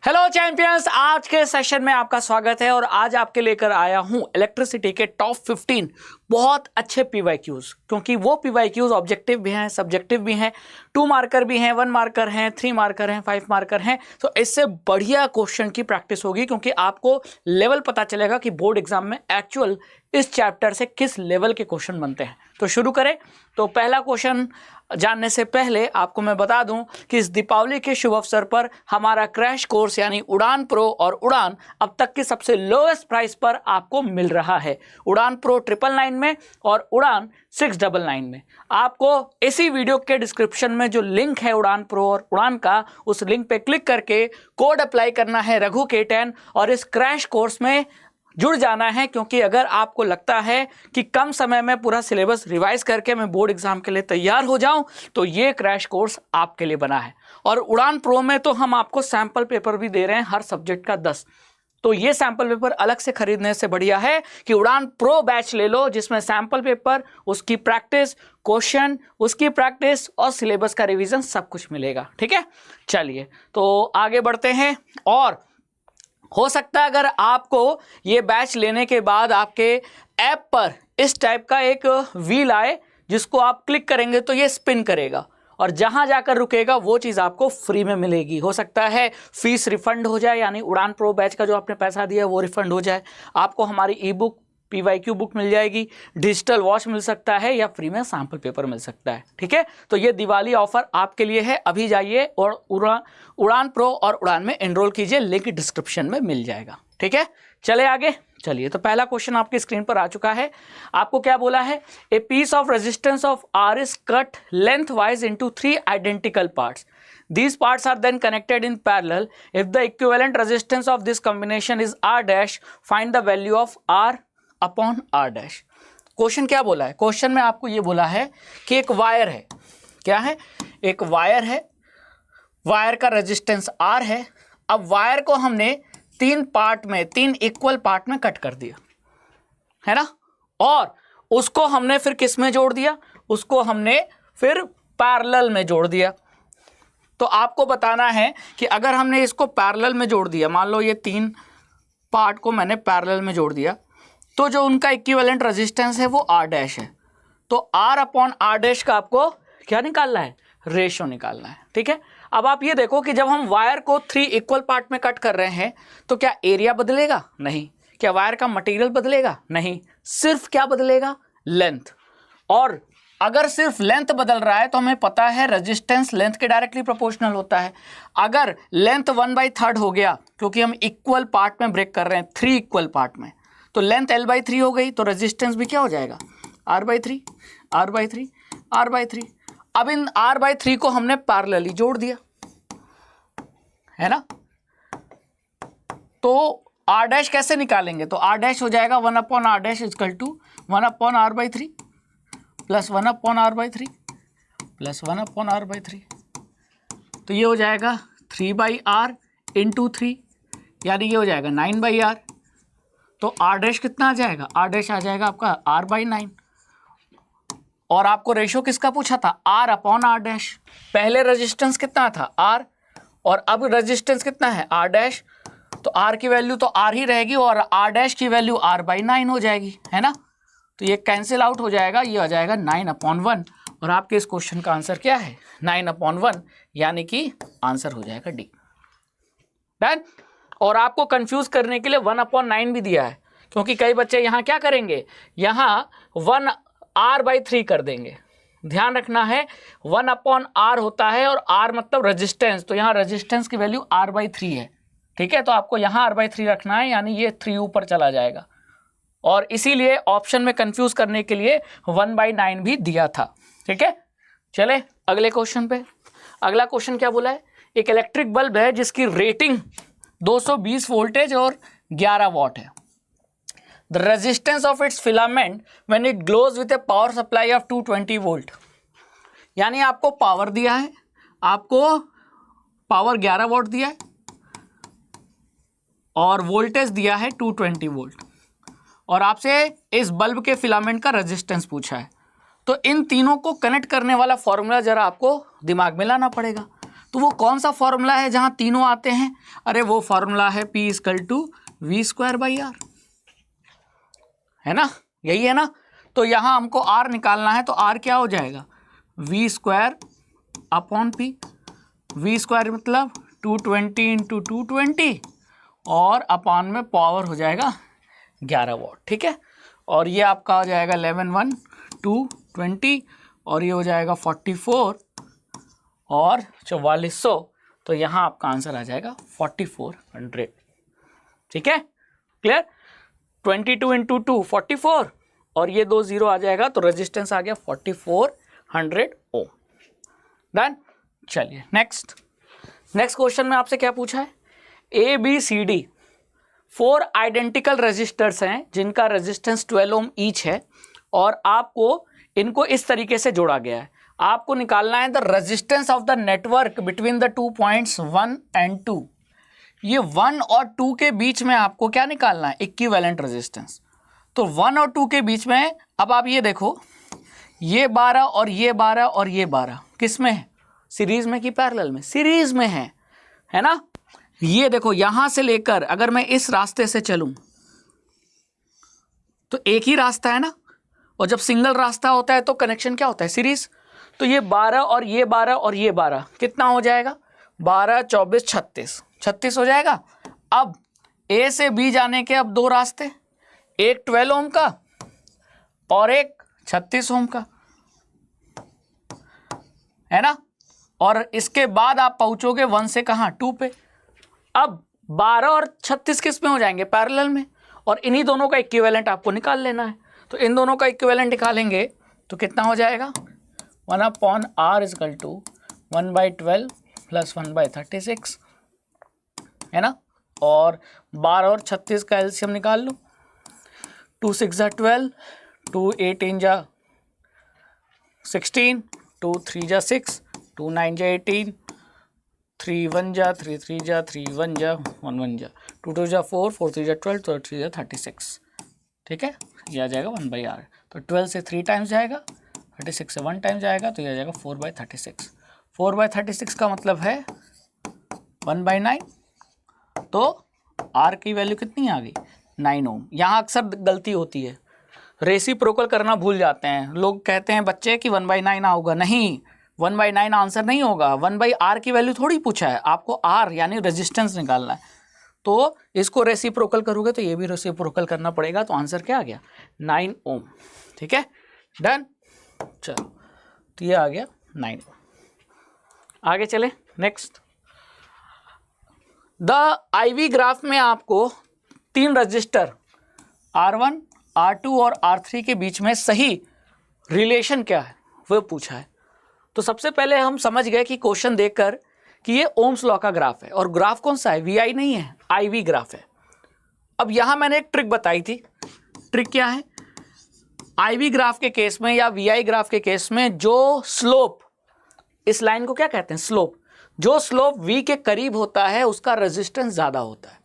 Hello champions, आज के session में आपका स्वागत है और आज आपके लेकर आया हूं इलेक्ट्रिसिटी के टॉप 15 बहुत अच्छे पीवाईक्यूज, क्योंकि वो पीवाईक्यूज ऑब्जेक्टिव भी हैं, सब्जेक्टिव भी हैं, 2 मार्कर भी हैं, 1 मार्कर हैं, 3 मार्कर हैं, 5 मार्कर हैं। तो इससे बढ़िया क्वेश्चन की प्रैक्टिस होगी, क्योंकि आपको लेवल पता चलेगा कि बोर्ड एग्जाम में एक्चुअल इस चैप्टर से किस लेवल के क्वेश्चन बनते हैं। तो शुरू करें। तो पहला क्वेश्चन जानने से पहले आपको मैं बता दूं कि इस दीपावली के शुभ अवसर पर हमारा क्रैश कोर्स यानी उड़ान प्रो और उड़ान अब तक की सबसे लोएस्ट प्राइस पर आपको मिल रहा है। उड़ान प्रो 999 में और उड़ान 699 में। आपको इसी वीडियो के डिस्क्रिप्शन में जो लिंक है उड़ान प्रो और उड़ान का, उस लिंक पे क्लिक करके कोड अप्लाई करना है रघु K10 और इस क्रैश कोर्स में जुड़ जाना है। क्योंकि अगर आपको लगता है कि कम समय में पूरा सिलेबस रिवाइज करके मैं बोर्ड एग्जाम के लिए तैयार हो जाऊं, तो ये क्रैश कोर्स आपके लिए बना है। और उड़ान प्रो में तो हम आपको सैंपल पेपर भी दे रहे हैं, हर सब्जेक्ट का 10। तो ये सैंपल पेपर अलग से खरीदने से बढ़िया है कि उड़ान प्रो बैच ले लो, जिसमें सैंपल पेपर, उसकी प्रैक्टिस, क्वेश्चन, उसकी प्रैक्टिस और सिलेबस का रिवीजन सब कुछ मिलेगा। ठीक है, चलिए तो आगे बढ़ते हैं। और हो सकता है अगर आपको ये बैच लेने के बाद आपके ऐप पर इस टाइप का एक व्हील आए, जिसको आप क्लिक करेंगे तो ये स्पिन करेगा और जहां जाकर रुकेगा वो चीज़ आपको फ्री में मिलेगी। हो सकता है फीस रिफंड हो जाए, यानी उड़ान प्रो बैच का जो आपने पैसा दिया वो रिफंड हो जाए, आपको हमारी ई बुक पीवाईक्यू बुक मिल जाएगी, डिजिटल वॉच मिल सकता है या फ्री में सैंपल पेपर मिल सकता है। ठीक है, तो ये दिवाली ऑफर आपके लिए है। अभी जाइए और उड़ान प्रो और उड़ान में एनरोल कीजिए, लिंक डिस्क्रिप्शन में मिल जाएगा। ठीक है, चले आगे। चलिए, तो पहला क्वेश्चन आपकी स्क्रीन पर आ चुका है। आपको क्या बोला है? A piece of resistance of R is cut length wise into 3 identical parts. These parts are then connected in parallel. If the equivalent resistance of this combination is R dash, find the value of R upon R dash. Question क्या बोला है? Question में आपको ये बोला है कि एक वायर है। क्या है? एक वायर है, वायर का रेजिस्टेंस R है। अब वायर को हमने 3 पार्ट में, 3 इक्वल पार्ट में कट कर दिया है ना, और उसको हमने फिर किस में जोड़ दिया? उसको हमने फिर पैरेलल में जोड़ दिया। तो आपको बताना है कि अगर हमने इसको पैरेलल में जोड़ दिया, मान लो ये 3 पार्ट को मैंने पैरेलल में जोड़ दिया, तो जो उनका इक्विवेलेंट रेजिस्टेंस है वो R डैश है। तो R अपॉन R डैश का आपको क्या निकालना है? रेशो निकालना है। ठीक है, अब आप ये देखो कि जब हम वायर को 3 इक्वल पार्ट में कट कर रहे हैं तो क्या एरिया बदलेगा? नहीं। क्या वायर का मटेरियल बदलेगा? नहीं। सिर्फ क्या बदलेगा? लेंथ। और अगर सिर्फ लेंथ बदल रहा है तो हमें पता है रेजिस्टेंस लेंथ के डायरेक्टली प्रोपोर्शनल होता है। अगर लेंथ 1/3 हो गया, क्योंकि हम इक्वल पार्ट में ब्रेक कर रहे हैं, 3 इक्वल पार्ट में, तो लेंथ L/3 हो गई, तो रेजिस्टेंस भी क्या हो जाएगा? R/3, R/3, R/3। अब इन R/3 को हमने पैरेलली जोड़ दिया है ना, तो R डैश कैसे निकालेंगे? तो R डैश हो जाएगा 1 upon R dash equal to 1 upon R/3 plus 1 upon R/3 plus 1 upon R/3। तो ये हो जाएगा 3/R इंटू 3, यानी ये हो जाएगा 9/R। तो R डैश कितना आ जाएगा? R डैश आ जाएगा आपका R/9। और आपको रेशो किसका पूछा था? R upon R dash. पहले रेजिस्टेंस कितना था? R, और अब रेजिस्टेंस कितना है? R dash. तो R की वैल्यू तो R ही रहेगी और R डैश की वैल्यू R/9 हो जाएगी, है ना। तो ये कैंसिल आउट हो जाएगा, ये आ जाएगा 9/1। और आपके इस क्वेश्चन का आंसर क्या है? 9/1, यानी कि आंसर हो जाएगा डी। डन। और आपको कंफ्यूज करने के लिए 1/9 भी दिया है, क्योंकि कई बच्चे यहाँ क्या करेंगे? यहाँ 1R/3 कर देंगे। ध्यान रखना है 1/R होता है और R मतलब रेजिस्टेंस, तो यहाँ रेजिस्टेंस की वैल्यू R/3 है। ठीक है, तो आपको यहाँ R/3 रखना है, यानी ये 3 ऊपर चला जाएगा। और इसीलिए ऑप्शन में कंफ्यूज करने के लिए 1/9 भी दिया था। ठीक है, चले अगले क्वेश्चन पे। अगला क्वेश्चन क्या बोला है? एक इलेक्ट्रिक बल्ब है जिसकी रेटिंग 220 वोल्टेज और 11 वॉट है। The resistance of its filament when it glows with a power supply of 220 volt. यानी आपको पावर दिया है, आपको पावर 11 वॉट दिया है और वोल्टेज दिया है 220 वोल्ट, और आपसे इस बल्ब के फिलामेंट का रेजिस्टेंस पूछा है। तो इन तीनों को कनेक्ट करने वाला फॉर्मूला जरा आपको दिमाग में लाना पड़ेगा। तो वो कौन सा फॉर्मूला है जहां तीनों आते हैं? अरे वो फॉर्मूला है P = V²/R, है ना, यही है ना। तो यहां हमको R निकालना है, तो R क्या हो जाएगा? V²/P। V² मतलब 220 × 220 और अपॉन में पावर हो जाएगा 11 वाट, ठीक है। और ये आपका हो जाएगा 11 × 220 और ये हो जाएगा 44 और 4400। तो यहाँ आपका आंसर आ जाएगा 4400, ठीक है, क्लियर। 22 × 2 44 और ये 2 0 आ जाएगा, तो रेजिस्टेंस आ गया 4400 ओम। डन। चलिए नेक्स्ट क्वेश्चन में आपसे क्या पूछा है? ABCD 4 आइडेंटिकल रजिस्टर्स हैं जिनका रेजिस्टेंस 12 ओम ईच है और आपको इनको इस तरीके से जोड़ा गया है। आपको निकालना है the resistance of the network between the 2 points 1 और 2। ये 1 और 2 के बीच में आपको क्या निकालना है? Equivalent resistance. तो 1 और 2 के बीच में अब आप ये देखो, ये 12 और ये 12 और ये 12 किस में है? सीरीज में कि पैरेलल में? सीरीज में है ना। ये देखो यहां से लेकर अगर मैं इस रास्ते से चलूं तो एक ही रास्ता है ना, और जब सिंगल रास्ता होता है तो कनेक्शन क्या होता है? सीरीज। तो ये 12 और ये 12 और ये 12 कितना हो जाएगा? 12 24 36 हो जाएगा। अब A से B जाने के अब 2 रास्ते, एक 12 ओम का और एक 36 ओम का, है ना। और इसके बाद आप पहुंचोगे 1 से कहां? 2 पे। अब 12 और 36 किस में हो जाएंगे? पैरेलल में। और इन्हीं दोनों का इक्विवेलेंट आपको निकाल लेना है। तो इन दोनों का इक्विवेलेंट निकालेंगे तो कितना हो जाएगा? 1/R = 1/12 + 1/36, है ना। और 12 और 36 का एलसीएम निकाल लो। 2 6 = 12, 2 8 × 16, 2 3 × 6, 2 9 × 18, 3 1 × 3 3 × 3 1 × 1 1 × 2 2 × 4 4 3 × 12 2 3 × 36, ठीक है। ये आ जाएगा 1/R। तो 12 से 3 टाइम्स जाएगा, 36 से 1 टाइम जाएगा, तो ये आ जाएगा 4/36। 4/36 का मतलब है 1/9। तो R की वैल्यू कितनी आ गई? 9 ओम। यहाँ अक्सर गलती होती है, रेसिप्रोकल करना भूल जाते हैं लोग। कहते हैं बच्चे कि 1/9 होगा, नहीं, 1/9 आंसर नहीं होगा। 1/R की वैल्यू थोड़ी पूछा है आपको, R यानी रेजिस्टेंस निकालना है। तो इसको रेसिप्रोकल करोगे तो ये भी रेसिप्रोकल करना पड़ेगा। तो आंसर क्या आ गया? 9 ओम, ठीक है, डन। चलो, तो ये आ गया 9 ओम। आगे चले नेक्स्ट। द IV ग्राफ में आपको 3 रजिस्टर R1, R2 और R3 के बीच में सही रिलेशन क्या है वो पूछा है। तो सबसे पहले हम समझ गए कि क्वेश्चन देखकर कि ये ओम्स लॉ का ग्राफ है, और ग्राफ कौन सा है? VI नहीं है, IV ग्राफ है। अब यहां मैंने एक ट्रिक बताई थी। ट्रिक क्या है? IV ग्राफ के केस में या VI ग्राफ के केस में जो स्लोप, इस लाइन को क्या कहते हैं? स्लोप। जो स्लोप V के करीब होता है उसका रेजिस्टेंस ज्यादा होता है।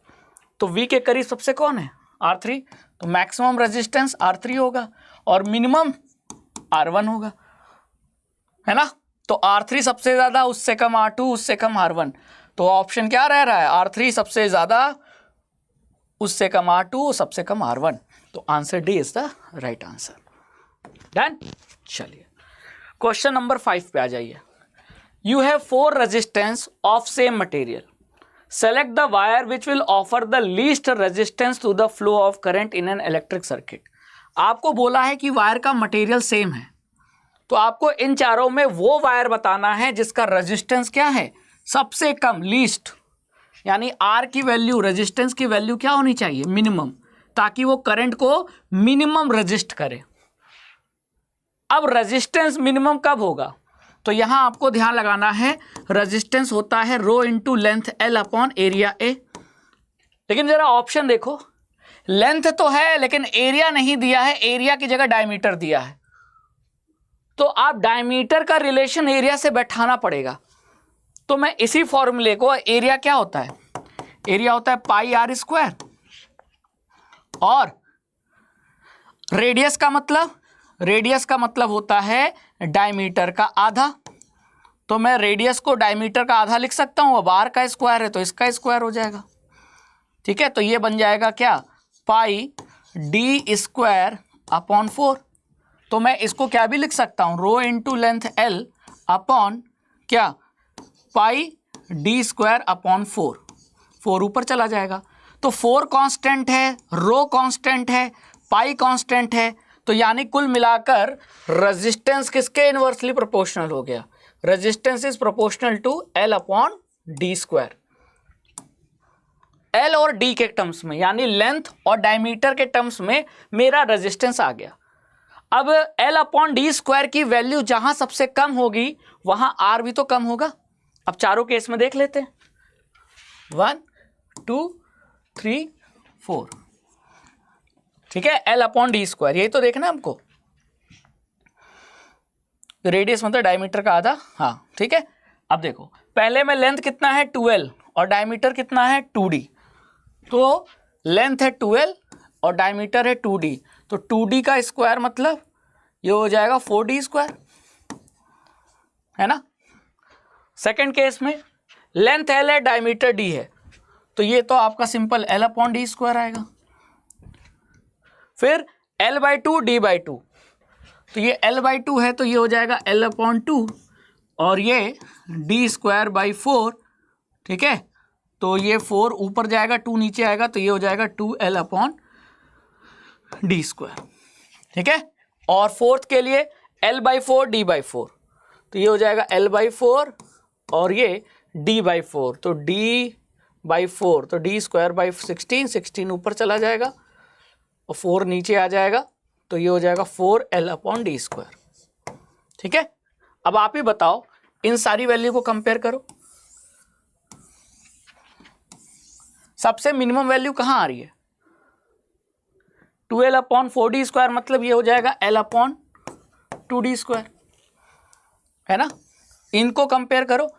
तो V के करीब सबसे कौन है? R3। तो मैक्सिमम रेजिस्टेंस R3 होगा और मिनिमम R1 होगा, है ना। तो R3 सबसे ज्यादा, उससे कम R2, उससे कम R1। तो ऑप्शन क्या रह रहा है? R3 सबसे ज्यादा, उससे कम R2, सबसे कम R1। तो answer D is the right answer. Done. चलिए क्वेश्चन नंबर 5 पे आ जाइए। You have 4 resistance of same material. Select the wire which will offer the least resistance to the flow of current in an electric circuit. आपको बोला है कि wire का material same है, तो आपको इन चारों में वो वायर बताना है जिसका रेजिस्टेंस क्या है? सबसे कम, लीस्ट। यानी R की वैल्यू, रेजिस्टेंस की वैल्यू क्या होनी चाहिए? मिनिमम, ताकि वो करंट को मिनिमम रेजिस्ट करे। अब रेजिस्टेंस मिनिमम कब होगा? तो यहां आपको ध्यान लगाना है, रेजिस्टेंस होता है रो इंटू लेंथ L/एरिया A। लेकिन जरा ऑप्शन देखो, लेंथ तो है लेकिन एरिया नहीं दिया है, एरिया की जगह डायमीटर दिया है। तो आप डायमीटर का रिलेशन एरिया से बैठाना पड़ेगा। तो मैं इसी फॉर्मूले को, एरिया क्या होता है? एरिया होता है πr², और रेडियस का मतलब होता है डायमीटर का आधा। तो मैं रेडियस को डायमीटर का आधा लिख सकता हूँ। अब आर का स्क्वायर है तो इसका स्क्वायर हो जाएगा। ठीक है, तो ये बन जाएगा क्या, पाई डी स्क्वायर अपॉन 4। तो मैं इसको क्या भी लिख सकता हूँ, रो इंटू लेंथ एल अपॉन क्या, पाई डी स्क्वायर अपॉन 4। 4 ऊपर चला जाएगा। तो 4 कांस्टेंट है, रो कांस्टेंट है, पाई कांस्टेंट है, तो यानी कुल मिलाकर रेजिस्टेंस किसके इनवर्सली प्रोपोर्शनल हो गया, resistance is proportional to L upon D square. L और डी के टर्म्स में, यानी लेंथ और डायमीटर के टर्म्स में मेरा रेजिस्टेंस आ गया। अब एल अपॉन डी स्क्वायर की वैल्यू जहां सबसे कम होगी वहां आर भी तो कम होगा। अब चारों केस में देख लेते हैं, 1 2 3 4। ठीक है, एल अपॉन डी स्क्वायर, यही तो देखना हमको, रेडियस मतलब डायमीटर का आधा। हाँ ठीक है, अब देखो पहले में लेंथ कितना है 12 और डायमीटर कितना है 2d। तो लेंथ है 12 और डायमीटर है 2d, तो 2d का स्क्वायर मतलब ये हो जाएगा 4d स्क्वायर, है ना। सेकंड केस में लेंथ l है, डायमीटर d है, तो ये तो आपका simple l upon D square आएगा। फिर l/2 d/2, तो ये l/2 है तो ये हो जाएगा l अपॉन 2 और ये d स्क्वायर बाई 4। ठीक है, तो ये 4 ऊपर जाएगा, 2 नीचे आएगा, तो ये हो जाएगा 2l अपॉन डी स्क्वायर। ठीक है, और फोर्थ के लिए l/4 d/4, तो ये हो जाएगा l/4 और ये d/4, तो d/4, तो d स्क्वायर बाई 16 ऊपर चला जाएगा और 4 नीचे आ जाएगा, तो ये हो जाएगा 4l अपॉन डी स्क्वायर। ठीक है, अब आप ही बताओ, इन सारी वैल्यू को कंपेयर करो, सबसे मिनिमम वैल्यू कहाँ आ रही है, 12 अपॉन 4d स्क्वायर, मतलब ये हो जाएगा l अपॉन 2d स्क्वायर, है ना। इनको कंपेयर करो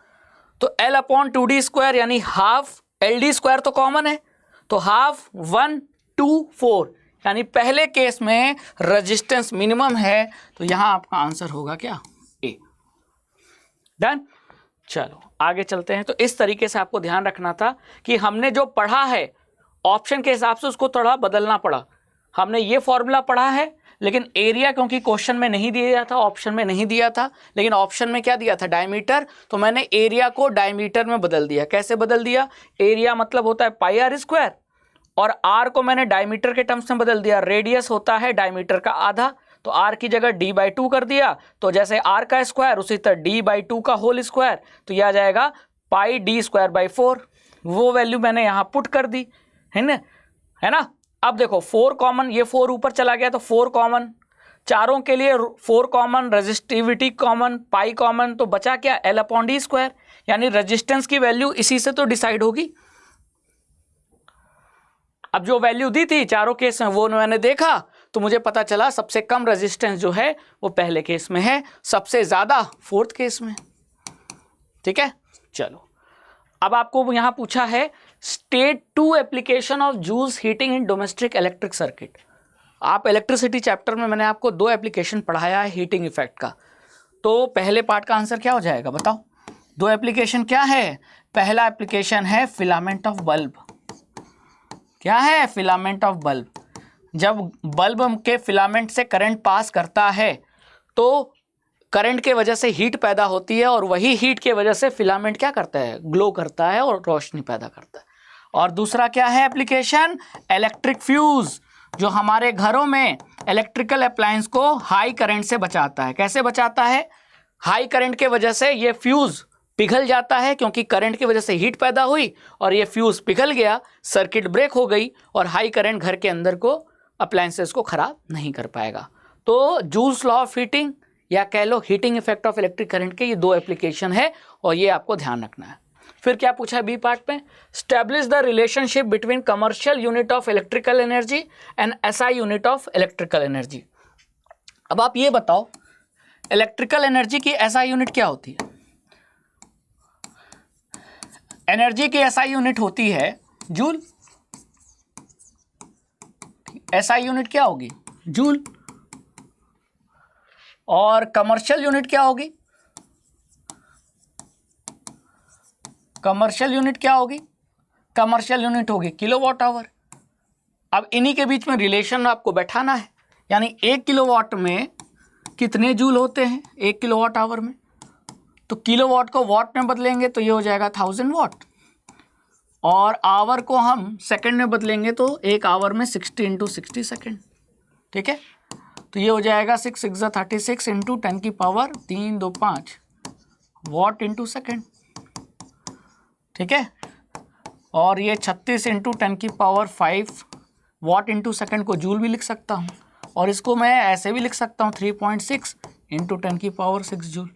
तो l अपॉन 2d स्क्वायर यानी हाफ, ld स्क्वायर तो कॉमन है, तो हाफ 1 2 4, यानी पहले केस में रेजिस्टेंस मिनिमम है, तो यहां आपका आंसर होगा क्या, ए। डन। चलो आगे चलते हैं। तो इस तरीके से आपको ध्यान रखना था कि हमने जो पढ़ा है ऑप्शन के हिसाब से उसको थोड़ा बदलना पड़ा। हमने ये फॉर्मूला पढ़ा है, लेकिन एरिया क्योंकि क्वेश्चन में नहीं दिया था, ऑप्शन में नहीं दिया था, लेकिन ऑप्शन में क्या दिया था, डायमीटर, तो मैंने एरिया को डायमीटर में बदल दिया। कैसे बदल दिया, एरिया मतलब होता है पाई आर स्क्वायर और आर को मैंने डायमीटर के टर्म्स में बदल दिया। रेडियस होता है डायमीटर का आधा, तो आर की जगह d/2 कर दिया, तो जैसे आर का स्क्वायर उसी तरह d/2 का होल स्क्वायर, तो यह आ जाएगा पाई डी स्क्वायर बाई 4। वो वैल्यू मैंने यहाँ पुट कर दी, है ना। अब देखो 4 कॉमन, ये 4 ऊपर चला गया तो 4 कॉमन, चारों के लिए 4 common, resistivity common, pi common, तो बचा क्या, एल अपॉन डी स्क्वायर, यानी रेजिस्टेंस की वैल्यू इसी से तो डिसाइड होगी। अब जो वैल्यू दी थी चारों केस में वो मैंने देखा, तो मुझे पता चला सबसे कम रेजिस्टेंस जो है वो पहले केस में है, सबसे ज़्यादा फोर्थ केस में। ठीक है, चलो अब आपको यहाँ पूछा है state 2 application of Joule's heating in domestic electric circuit. आप इलेक्ट्रिसिटी चैप्टर में मैंने आपको 2 एप्लीकेशन पढ़ाया है हीटिंग इफेक्ट का, तो पहले पार्ट का आंसर क्या हो जाएगा बताओ। 2 एप्लीकेशन क्या है, पहला एप्लीकेशन है फिलामेंट ऑफ बल्ब। क्या है, फिलामेंट ऑफ बल्ब। जब बल्ब के फिलामेंट से करंट पास करता है तो करंट के वजह से हीट पैदा होती है, और वही हीट के वजह से फिलामेंट क्या करता है, ग्लो करता है और रोशनी पैदा करता है। और दूसरा क्या है एप्लीकेशन, इलेक्ट्रिक फ्यूज, जो हमारे घरों में इलेक्ट्रिकल अप्लायंस को हाई करंट से बचाता है। कैसे बचाता है, हाई करंट के वजह से ये फ्यूज पिघल जाता है, क्योंकि करंट की वजह से हीट पैदा हुई और ये फ्यूज पिघल गया, सर्किट ब्रेक हो गई और हाई करंट घर के अंदर को अप्लायंसेस को खराब नहीं कर पाएगा। तो जूल्स लॉ ऑफ हीटिंग या कह लो heating effect of electric current के ये 2 एप्लीकेशन है, और ये आपको ध्यान रखना है। फिर क्या पूछा है बी पार्ट में, establish the relationship between commercial unit of electrical energy and SI unit of electrical energy. अब आप ये बताओ इलेक्ट्रिकल एनर्जी की एसआई यूनिट क्या होती है, एनर्जी की एसआई यूनिट होती है जूल, एसआई यूनिट क्या होगी, जूल, और कमर्शियल यूनिट क्या होगी, कमर्शियल यूनिट क्या होगी? कमर्शियल यूनिट होगी किलोवाट आवर। अब इन्हीं के बीच में रिलेशन आपको बैठाना है, यानी 1 किलोवाट में कितने जूल होते हैं 1 किलोवाट आवर में, तो किलोवाट को वाट में बदलेंगे तो ये हो जाएगा 1000 वाट, और आवर को हम सेकंड में बदलेंगे तो एक आवर में 60 × 60 सेकंड। ठीक है, तो ये हो जाएगा 6 × 6 = 36 इंटू 10 की पावर 3 2 5 वाट इंटू सेकेंड। ठीक है, और ये 36 इंटू 10 की पावर 5 वाट इंटू सेकेंड को जूल भी लिख सकता हूँ, और इसको मैं ऐसे भी लिख सकता हूँ 3.6 इंटू 10 की पावर 6 जूल।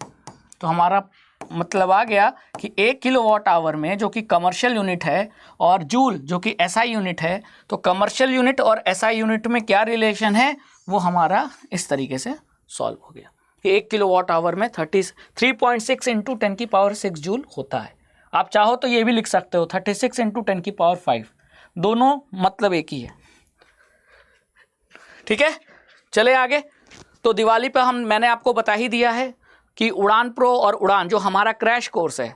तो हमारा मतलब आ गया कि 1 किलोवाट आवर में, जो कि कमर्शियल यूनिट है, और जूल जो कि एसआई यूनिट है, तो कमर्शियल यूनिट और एसआई यूनिट में क्या रिलेशन है वो हमारा इस तरीके से सॉल्व हो गया कि 1 किलोवाट आवर में 3.6 इंटू 10 की पावर 6 जूल होता है। आप चाहो तो ये भी लिख सकते हो 36 इंटू 10 की पावर 5, दोनों मतलब एक ही है। ठीक है, चले आगे। तो दिवाली पे मैंने आपको बता ही दिया है कि उड़ान प्रो और उड़ान जो हमारा क्रैश कोर्स है,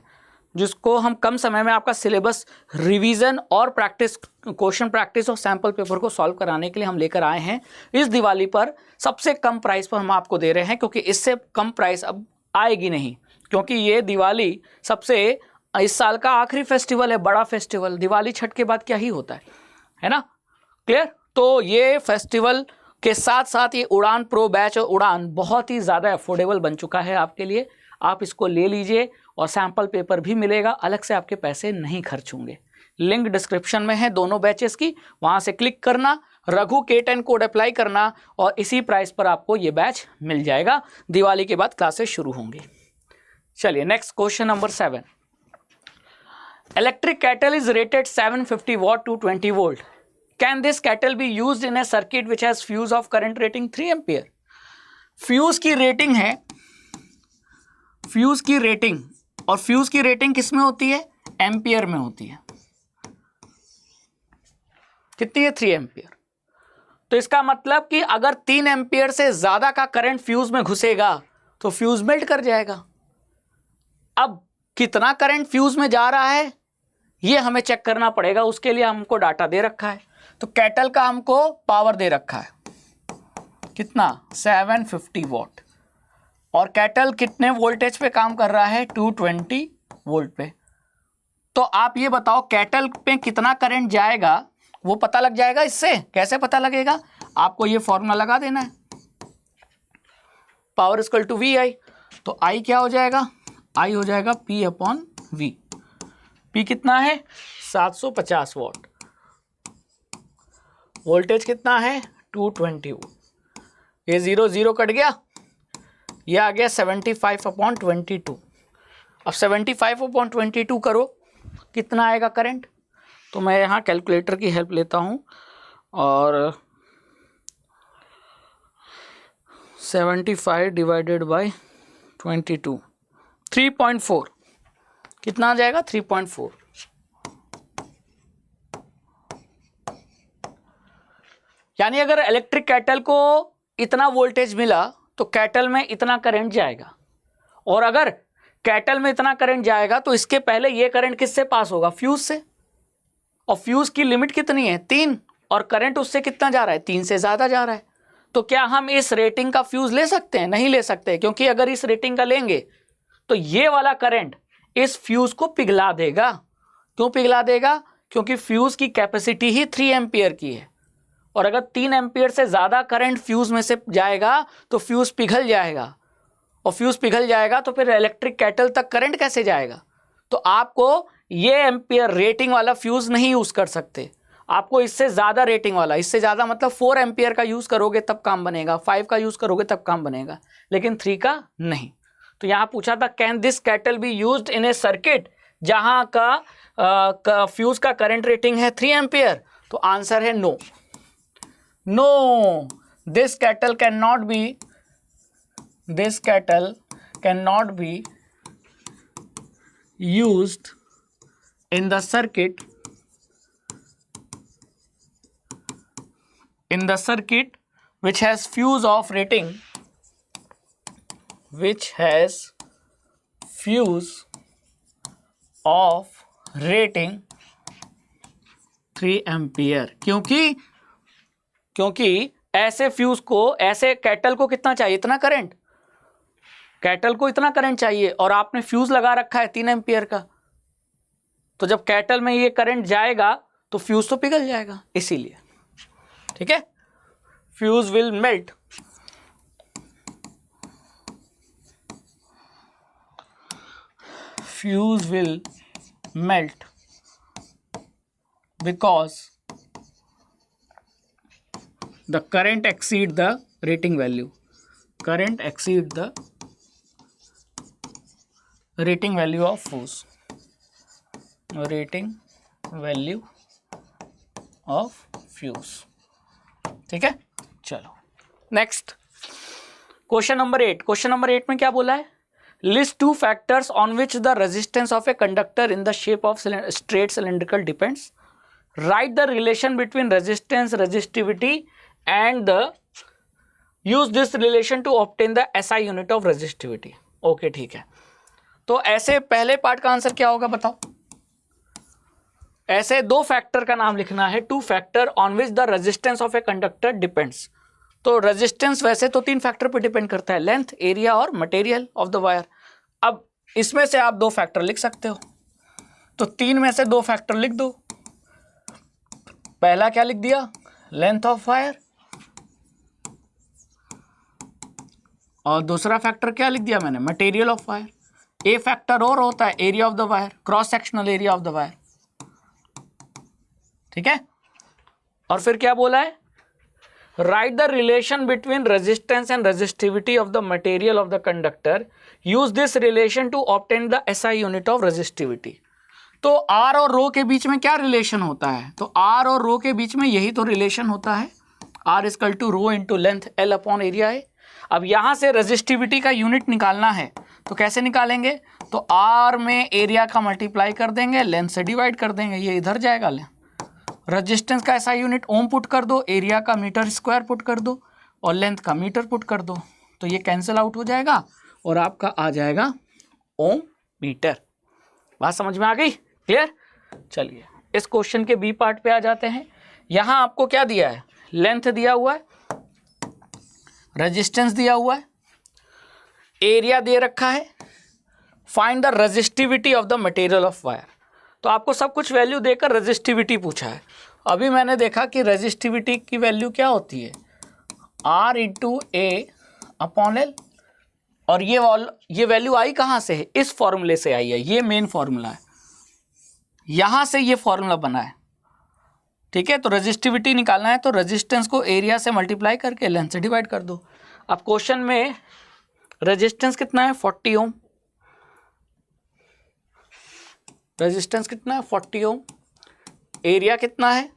जिसको हम कम समय में आपका सिलेबस रिवीजन और प्रैक्टिस, क्वेश्चन प्रैक्टिस और सैम्पल पेपर को सॉल्व कराने के लिए हम लेकर आए हैं। इस दिवाली पर सबसे कम प्राइस पर हम आपको दे रहे हैं, क्योंकि इससे कम प्राइस अब आएगी नहीं, क्योंकि ये दिवाली सबसे इस साल का आखिरी फेस्टिवल है, बड़ा फेस्टिवल। दिवाली छठ के बाद क्या ही होता है ना, क्लियर। तो ये फेस्टिवल के साथ साथ ये उड़ान प्रो बैच और उड़ान बहुत ही ज़्यादा अफोर्डेबल बन चुका है आपके लिए। आप इसको ले लीजिए, और सैम्पल पेपर भी मिलेगा, अलग से आपके पैसे नहीं खर्च होंगे। लिंक डिस्क्रिप्शन में है दोनों बैचेस की, वहाँ से क्लिक करना, रघु K10 कोड अप्लाई करना, और इसी प्राइस पर आपको ये बैच मिल जाएगा। दिवाली के बाद क्लासेस शुरू होंगी। चलिए next question number 7। Electric kettle is rated 750 watt to 20 volt. Can this kettle be used in a circuit which has fuse of current rating 3 ampere? Fuse की रेटिंग है, फ्यूज की रेटिंग, और फ्यूज की rating किस में होती है? Ampere में होती है। कितनी है? 3 एम्पियर। तो इसका मतलब कि अगर 3 एम्पियर से ज्यादा का करंट फ्यूज में घुसेगा तो फ्यूज मेल्ट कर जाएगा। अब कितना करंट फ्यूज में जा रहा है ये हमें चेक करना पड़ेगा, उसके लिए हमको डाटा दे रखा है। तो केटल का हमको पावर दे रखा है कितना? 750 वॉट, और केटल कितने वोल्टेज पे काम कर रहा है? 220 वोल्ट पे। तो आप ये बताओ केटल पे कितना करंट जाएगा वो पता लग जाएगा इससे। कैसे पता लगेगा? आपको ये फॉर्मूला लगा देना है, पावर इक्वल टू VI। तो I क्या हो जाएगा? I हो जाएगा P/V। P कितना है? 750 वॉट। वोल्टेज कितना है? 220 वोल्ट। ये 0 0 कट गया, ये आ गया 75/22। अब 75/22 करो, कितना आएगा करंट? तो मैं यहाँ कैलकुलेटर की हेल्प लेता हूँ, और 75 डिवाइडेड बाय 22, 3.4। कितना आ जाएगा? 3.4। यानी अगर इलेक्ट्रिक केटल को इतना वोल्टेज मिला तो केटल में इतना करंट जाएगा, और अगर केटल में इतना करंट जाएगा तो इसके पहले ये करंट किससे पास होगा? फ्यूज से। और फ्यूज की लिमिट कितनी है? 3, और करंट उससे कितना जा रहा है? 3 से ज्यादा जा रहा है। तो क्या हम इस रेटिंग का फ्यूज ले सकते हैं? नहीं ले सकते, क्योंकि अगर इस रेटिंग का लेंगे तो ये वाला करंट इस फ्यूज को पिघला देगा। क्यों पिघला देगा? क्योंकि फ्यूज की कैपेसिटी ही 3 एम्पियर की है, और अगर 3 एम्पियर से ज्यादा करंट फ्यूज में से जाएगा तो फ्यूज पिघल जाएगा, और फ्यूज पिघल जाएगा तो फिर इलेक्ट्रिक केटल तक करंट कैसे जाएगा? तो आपको ये एम्पियर रेटिंग वाला फ्यूज नहीं यूज कर सकते, आपको इससे ज्यादा रेटिंग वाला, इससे ज्यादा मतलब 4 एम्पियर का यूज करोगे तब काम बनेगा, 5 का यूज करोगे तब काम बनेगा, लेकिन 3 का नहीं। तो यहां पूछा था can this kettle be used in A circuit जहां का फ्यूज का करंट रेटिंग है 3 एम्पियर? तो आंसर है no. No, this kettle cannot be used in the circuit which has fuse of rating 3 rating 3 ampere, क्योंकि ऐसे फ्यूज को, ऐसे कैटल को कितना चाहिए, इतना करंट, कैटल को इतना करंट चाहिए और आपने फ्यूज लगा रखा है 3 एम्पियर का, तो जब कैटल में ये करंट जाएगा तो फ्यूज तो पिघल जाएगा, इसीलिए। ठीक है, fuse will melt, fuse will melt because the current exceed the rating value, current exceed the rating value of fuse, rating value of fuse। ठीक है, चलो next question number 8। Question number 8 में क्या बोला है, list 2 factors on which the resistance of a conductor in the shape of straight cylindrical depends, write the relation between resistance, resistivity and the use this relation to obtain the SI unit of resistivity। Okay ठीक है, तो ऐसे पहले part का answer क्या होगा बताओ, ऐसे 2 फैक्टर का नाम लिखना है, 2 factor on which the resistance of a conductor depends. तो रेजिस्टेंस वैसे तो 3 फैक्टर पे डिपेंड करता है, लेंथ, एरिया और मटेरियल ऑफ द वायर। अब इसमें से आप 2 फैक्टर लिख सकते हो, तो 3 में से 2 फैक्टर लिख दो। पहला क्या लिख दिया, लेंथ ऑफ वायर, और दूसरा फैक्टर क्या लिख दिया मैंने, material of wire. A factor और होता है area of the wire, cross sectional area of the wire. ठीक है, और फिर क्या बोला है, write the relation between resistance and resistivity of the material of the conductor, use this relation to obtain the SI unit of resistivity। तो R और रो के बीच में क्या रिलेशन होता है, तो R और रो के बीच में यही तो रिलेशन होता है, R equal to rho into length L upon area है। अब यहाँ से रेजिस्टिविटी का यूनिट निकालना है, तो कैसे निकालेंगे, तो R में एरिया का मल्टीप्लाई कर देंगे, लेंथ से डिवाइड कर देंगे, ये इधर जाएगा। रेजिस्टेंस का ऐसा यूनिट ओम पुट कर दो, एरिया का मीटर स्क्वायर पुट कर दो और लेंथ का मीटर पुट कर दो, तो ये कैंसिल आउट हो जाएगा और आपका आ जाएगा ओम मीटर। बात समझ में आ गई, क्लियर। चलिए इस क्वेश्चन के बी पार्ट पे आ जाते हैं। यहाँ आपको क्या दिया है, लेंथ दिया हुआ है, रेजिस्टेंस दिया हुआ है, एरिया दे रखा है, find the resistivity of the material of wire. तो आपको सब कुछ वैल्यू देकर रेजिस्टिविटी पूछा है। अभी मैंने देखा कि रेजिस्टिविटी की वैल्यू क्या होती है, R इंटू ए अपॉन एल, और ये वैल्यू आई कहाँ से है, इस फॉर्मूले से आई है, ये मेन फॉर्मूला है, यहाँ से ये फॉर्मूला बना है। ठीक है, तो रेजिस्टिविटी निकालना है तो रेजिस्टेंस को एरिया से मल्टीप्लाई करके लेंथ से डिवाइड कर दो। अब क्वेश्चन में रेजिस्टेंस कितना है, 40 ओम, रेजिस्टेंस कितना है 40 ओम, एरिया कितना है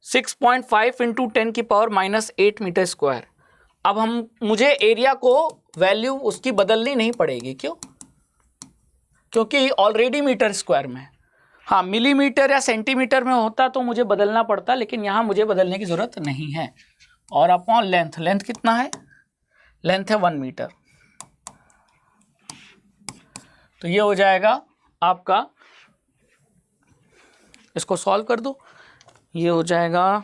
6.5 इंटू 10 की पावर -8 मीटर स्क्वायर। अब मुझे एरिया को वैल्यू उसकी बदलनी नहीं पड़ेगी, क्यों, क्योंकि ऑलरेडी मीटर स्क्वायर में है। हाँ, मिलीमीटर या सेंटीमीटर में होता तो मुझे बदलना पड़ता, लेकिन यहाँ मुझे बदलने की ज़रूरत नहीं है। और अपॉन लेंथ, लेंथ कितना है, लेंथ है 1 मीटर, तो ये हो जाएगा आपका, इसको सॉल्व कर दो, ये हो जाएगा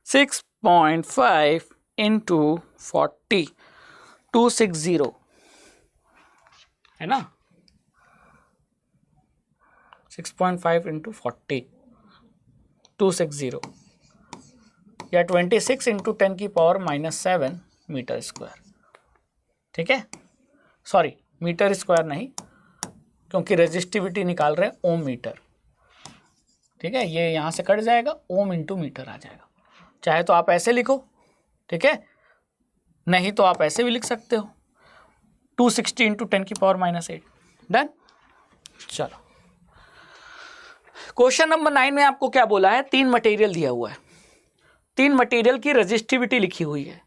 6.5 इंटू 40, 260 है ना, 6.5 इंटू 40, 260 या 26 इंटू 10 की पावर -7 मीटर स्क्वायर। ठीक है, सॉरी मीटर स्क्वायर नहीं, क्योंकि रेजिस्टिविटी निकाल रहे हैं ओम मीटर। ठीक है, ये यहाँ से कट जाएगा, ओम इंटू मीटर आ जाएगा। चाहे तो आप ऐसे लिखो, ठीक है, नहीं तो आप ऐसे भी लिख सकते हो, 260 इंटू 10 की पावर -8। डन। चलो क्वेश्चन नंबर 9 में आपको क्या बोला है, 3 मटेरियल दिया हुआ है, 3 मटेरियल की रेजिस्टिविटी लिखी हुई है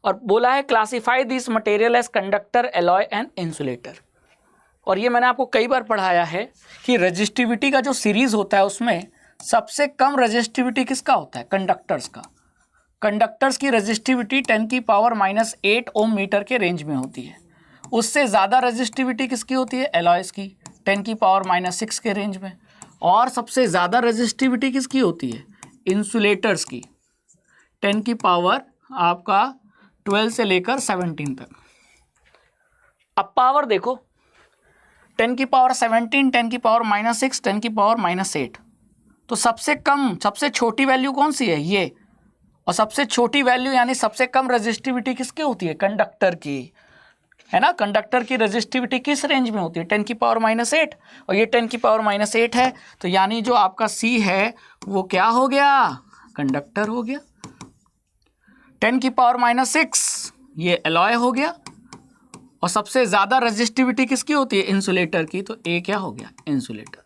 और बोला है classify this material as conductor, alloy and insulator. और ये मैंने आपको कई बार पढ़ाया है कि रेजिस्टिविटी का जो सीरीज होता है उसमें सबसे कम रेजिस्टिविटी किसका होता है, कंडक्टर्स का। कंडक्टर्स की रेजिस्टिविटी 10 की पावर -8 ओम मीटर के रेंज में होती है। उससे ज़्यादा रेजिस्टिविटी किसकी होती है, एलॉयस की, 10⁻⁻⁶ के रेंज में। और सबसे ज़्यादा रेजिस्टिविटी किसकी होती है? इंसुलेटर्स की, 10⁻12 से लेकर 17 तक। अब पावर देखो, 10⁻17, 10⁻⁻6, 10⁻8। तो सबसे कम, सबसे छोटी वैल्यू कौन सी है? ये। और सबसे छोटी वैल्यू यानी सबसे कम रेजिस्टिविटी किसकी होती है? कंडक्टर की, है ना। कंडक्टर की रेजिस्टिविटी किस रेंज में होती है? 10⁻8। और ये 10⁻8 है, तो यानी जो आपका C है वो क्या हो गया? कंडक्टर हो गया। 10⁻6 ये एलॉय हो गया। और सबसे ज़्यादा रेजिस्टिविटी किसकी होती है? इंसुलेटर की, तो A क्या हो गया? इंसुलेटर।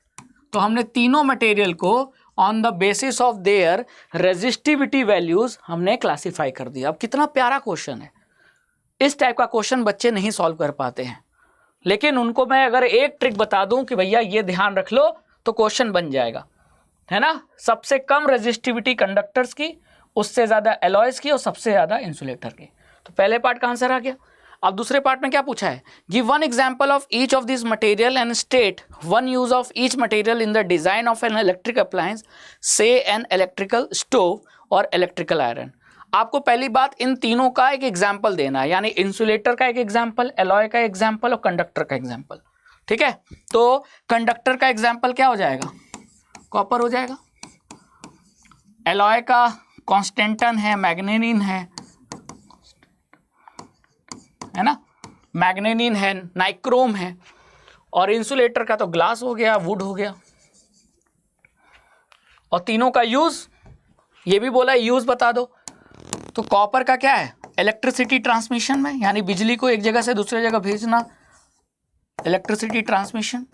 तो हमने तीनों मटेरियल को on the basis of their resistivity values हमने क्लासिफाई कर दिया। अब कितना प्यारा क्वेश्चन है। इस टाइप का क्वेश्चन बच्चे नहीं सॉल्व कर पाते हैं, लेकिन उनको मैं अगर एक ट्रिक बता दूं कि भैया ये ध्यान रख लो, तो क्वेश्चन बन जाएगा, है ना। सबसे कम रेजिस्टिविटी कंडक्टर्स की, उससे ज़्यादा एलॉयज की, और सबसे ज़्यादा इंसुलेटर की। तो पहले पार्ट का आंसर आ गया। अब दूसरे पार्ट में क्या पूछा है? Give one example of each of this material and state one use of each material in the design of an electric appliance, से एन इलेक्ट्रिकल स्टोव और इलेक्ट्रिकल आयरन। आपको पहली बात इन तीनों का एक एग्जाम्पल देना है, यानी इंसुलेटर का एक एग्जाम्पल, एलॉय का एग्जाम्पल और कंडक्टर का एग्जाम्पल। ठीक है, तो कंडक्टर का एग्जाम्पल क्या हो जाएगा? कॉपर हो जाएगा। एलॉय का कॉन्स्टेंटन है, मैग्नेनिन है ना, मैग्नेनिन है, नाइक्रोम है। और इंसुलेटर का तो ग्लास हो गया, वुड हो गया। और तीनों का यूज, ये भी बोला यूज बता दो। तो कॉपर का क्या है? इलेक्ट्रिसिटी ट्रांसमिशन में, यानी बिजली को एक जगह से दूसरी जगह भेजना, इलेक्ट्रिसिटी ट्रांसमिशन।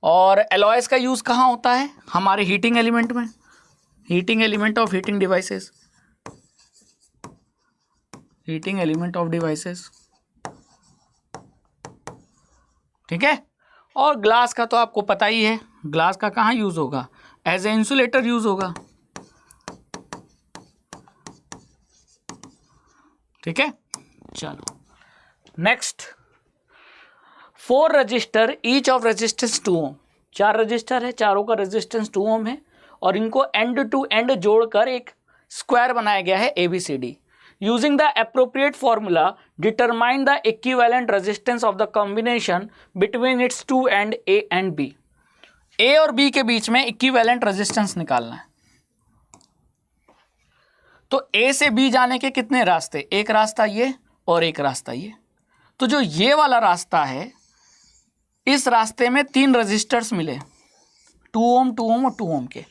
और एलॉयस का यूज कहाँ होता है? हमारे हीटिंग एलिमेंट में, heating element of heating devices, heating element of devices. ठीक है। और ग्लास का तो आपको पता ही है, ग्लास का कहाँ यूज होगा? एज ए इंसुलेटर यूज होगा। ठीक है, चलो next. 4 resistor, each of resistance 2 ohm. 4 resistor है, चारों का रेजिस्टेंस 2 ओम है, और इनको एंड टू एंड जोड़कर एक स्क्वायर बनाया गया है ABCD। Using the appropriate formula, determine the equivalent resistance of the combination between its two end A and B. A और B के बीच में equivalent resistance निकालना है। तो A से B जाने के कितने रास्ते? एक रास्ता ये और एक रास्ता ये। तो जो ये वाला रास्ता है, इस रास्ते में 3 रजिस्टर्स मिले, 2 ओम, 2 ओम और 2 ओम के।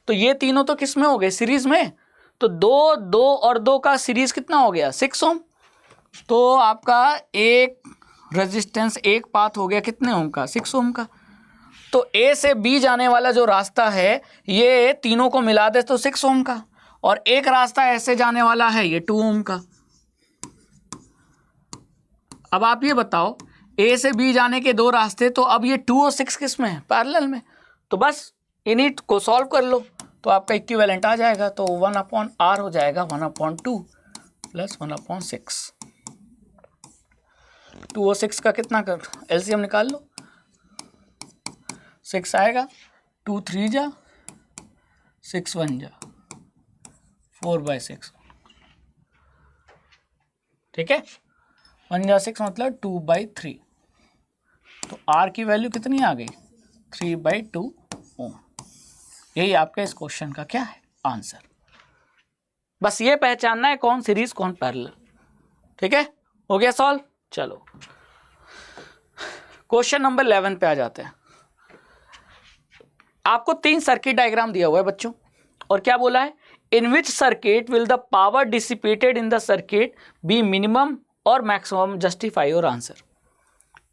तो ये तीनों तो किस में हो गए? सीरीज में। तो 2, 2 और 2 का सीरीज कितना हो गया? 6 ओम। तो आपका एक रेजिस्टेंस, एक पाथ हो गया कितने ओम का? 6 ओम का। तो A से B जाने वाला जो रास्ता है, ये तीनों को मिला दे तो 6 ओम का, और एक रास्ता ऐसे जाने वाला है, ये 2 ओम का। अब आप ये बताओ, A से B जाने के 2 रास्ते, तो अब ये 2 और 6 किस में है? पैरेलल में। तो बस इन्हीं को सॉल्व कर लो, तो आपका इक्विवेलेंट आ जाएगा। तो 1/r हो जाएगा 1/2 प्लस 1/6। 2 और 6 का कितना कर एलसीएम निकाल लो, 6 आएगा, 2 3 जा, 6 1 जा, 4/6। ठीक है, 1 जा 6 मतलब 2/3। तो R की वैल्यू कितनी आ गई? 3/2 ओम। यही आपका इस क्वेश्चन का क्या है? आंसर। बस ये पहचानना है कौन सीरीज कौन पैरेलल। ठीक है, हो गया सॉल्व। चलो क्वेश्चन नंबर 11 पे आ जाते हैं। आपको 3 सर्किट डायग्राम दिया हुआ है बच्चों, और क्या बोला है? In which circuit will the power dissipated in the circuit be minimum और मैक्सिमम? Justify your answer.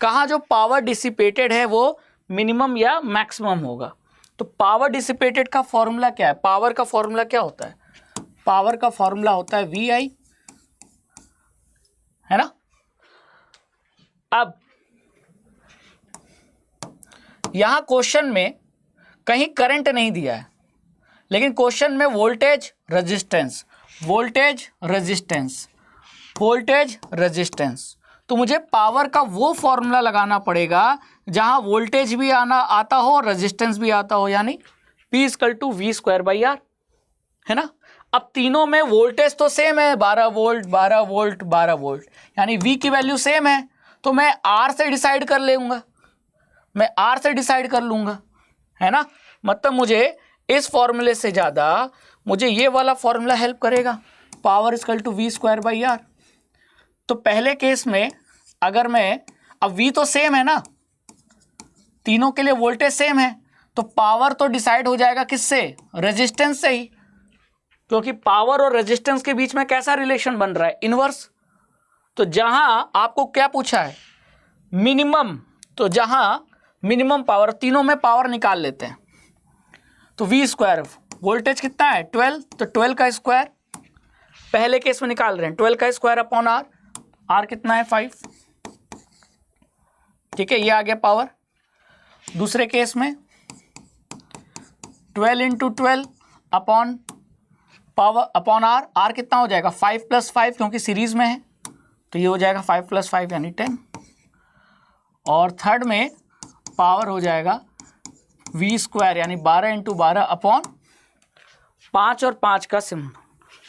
कहाँ जो पावर डिसिपेटेड है वो मिनिमम या मैक्सिमम होगा? तो पावर डिसिपेटेड का फॉर्मूला क्या है? पावर का फॉर्मूला क्या होता है? पावर का फॉर्मूला होता है VI, है ना। अब यहां क्वेश्चन में कहीं करंट नहीं दिया है, लेकिन क्वेश्चन में voltage resistance, voltage resistance, voltage resistance, तो मुझे पावर का वो फॉर्मूला लगाना पड़ेगा जहां वोल्टेज भी आता हो और रेजिस्टेंस भी आता हो, यानी P = V²/R, है ना। अब तीनों में वोल्टेज तो सेम है, 12 वोल्ट 12 वोल्ट 12 वोल्ट, यानी V की वैल्यू सेम है, तो मैं R से डिसाइड कर लूँगा, है ना। मतलब मुझे इस फॉर्मूले से ज़्यादा मुझे ये वाला फॉर्मूला हेल्प करेगा, पावर = V²/R। तो पहले केस में अगर मैं, अब V तो सेम है ना, तीनों के लिए वोल्टेज सेम है, तो पावर तो डिसाइड हो जाएगा किससे, रेजिस्टेंस से ही, क्योंकि पावर और रेजिस्टेंस के बीच में कैसा रिलेशन बन रहा है, इनवर्स। तो जहां आपको क्या पूछा है, मिनिमम, तो जहां मिनिमम पावर, तीनों में पावर निकाल लेते हैं, तो V², वोल्टेज कितना है 12, तो 12 का स्क्वायर पहले केस में निकाल रहे हैं, 12 का स्क्वायर अपॉन R, R कितना है 5, ठीक है, ये आ गया पावर। दूसरे केस में 12 × 12 upon power upon R, R कितना हो जाएगा 5 + 5, क्योंकि सीरीज में है, तो ये हो जाएगा 5 + 5 यानी 10। और थर्ड में पावर हो जाएगा V² यानी 12 × 12 अपॉन 5 और 5 का सिम्बल,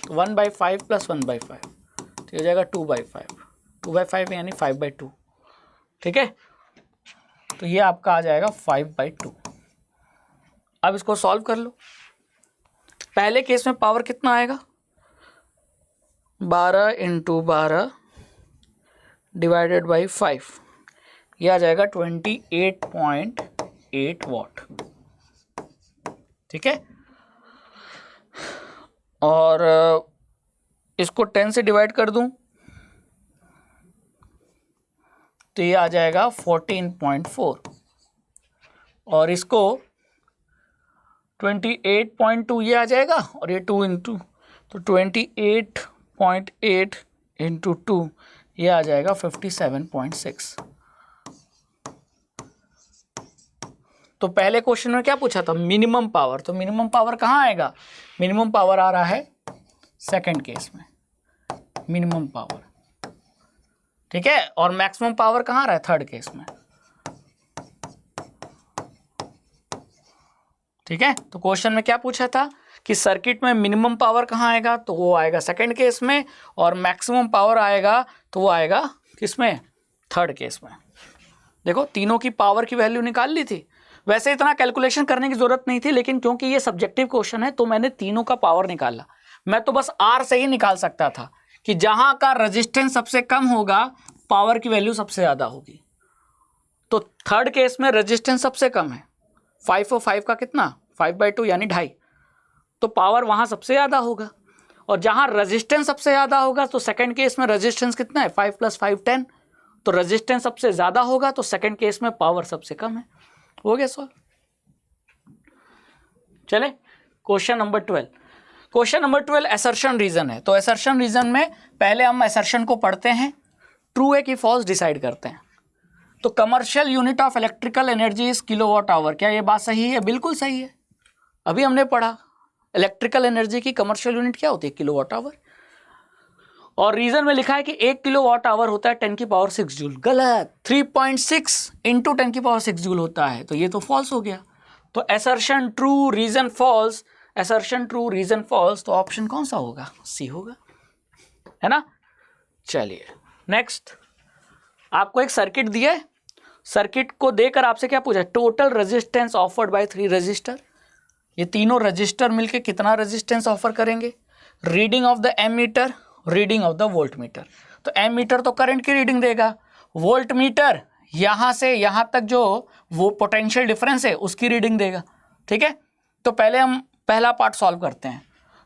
तो 1/5 + 1/5, तो हो जाएगा 2/5, 2/5 यानी 5/2, ठीक है। तो ये आपका आ जाएगा 5/2। अब इसको सॉल्व कर लो। पहले केस में पावर कितना आएगा, 12 × 12 / 5, ये आ जाएगा 28.8 वाट, ठीक है। और इसको 10 से डिवाइड कर दूं तो ये आ जाएगा 14.4, और इसको 28.2 ये आ जाएगा, और ये 2 × तो 28.8 × 2 ये आ जाएगा 57.6। तो पहले क्वेश्चन में क्या पूछा था, मिनिमम पावर, तो मिनिमम पावर कहाँ आएगा, मिनिमम पावर आ रहा है सेकंड केस में, मिनिमम पावर, ठीक है। और मैक्सिमम पावर कहाँ आ रहा है, थर्ड केस में, ठीक है। तो क्वेश्चन में क्या पूछा था कि सर्किट में मिनिमम पावर कहाँ आएगा, तो वो आएगा सेकंड केस में, और मैक्सिमम पावर आएगा तो वो आएगा किसमें, थर्ड केस में। देखो तीनों की पावर की वैल्यू निकाल ली थी, वैसे इतना कैलकुलेशन करने की जरूरत नहीं थी, लेकिन क्योंकि ये सब्जेक्टिव क्वेश्चन है तो मैंने तीनों का पावर निकाला। मैं तो बस R से ही निकाल सकता था कि जहां का रेजिस्टेंस सबसे कम होगा पावर की वैल्यू सबसे ज्यादा होगी। तो थर्ड केस में रेजिस्टेंस सबसे कम है, 5 और 5 का कितना 5/2 यानी 2.5, तो पावर वहां सबसे ज्यादा होगा। और जहां रेजिस्टेंस सबसे ज्यादा होगा तो सेकंड केस में रेजिस्टेंस कितना है 5 + 5 10, तो रेजिस्टेंस सबसे ज्यादा होगा तो सेकंड केस में पावर सबसे कम है। हो गया सॉल्व। चले question number 12। Question number 12 assertion reason है। तो असर्शन रीजन में पहले हम असर्शन को पढ़ते हैं, ट्रू है कि फॉल्स डिसाइड करते हैं। तो commercial unit of electrical energy is kWh। क्या ये बात सही है? बिल्कुल सही है, अभी हमने पढ़ा इलेक्ट्रिकल एनर्जी की कमर्शियल यूनिट क्या होती है, kWh। और रीजन में लिखा है कि 1 kWh होता है 10⁶ जूल। गलत, 3.6 × 10⁶ जूल होता है, तो ये तो फॉल्स हो गया। तो assertion true reason false, assertion true reason false, तो ऑप्शन कौन सा होगा, सी होगा, है ना। चलिए नेक्स्ट, आपको एक सर्किट दिया है, सर्किट को देकर आपसे क्या पूछा, total resistance offered by 3 resistor. ये तीनों रजिस्टर मिलके कितना रेजिस्टेंस ऑफर करेंगे। Reading of the ammeter, reading of the volt meter. तो एमीटर तो करंट की रीडिंग देगा, वोल्ट मीटर यहाँ से यहाँ तक जो वो पोटेंशियल डिफरेंस है उसकी रीडिंग देगा, ठीक है। तो पहले हम पहला पार्ट सॉल्व करते हैं।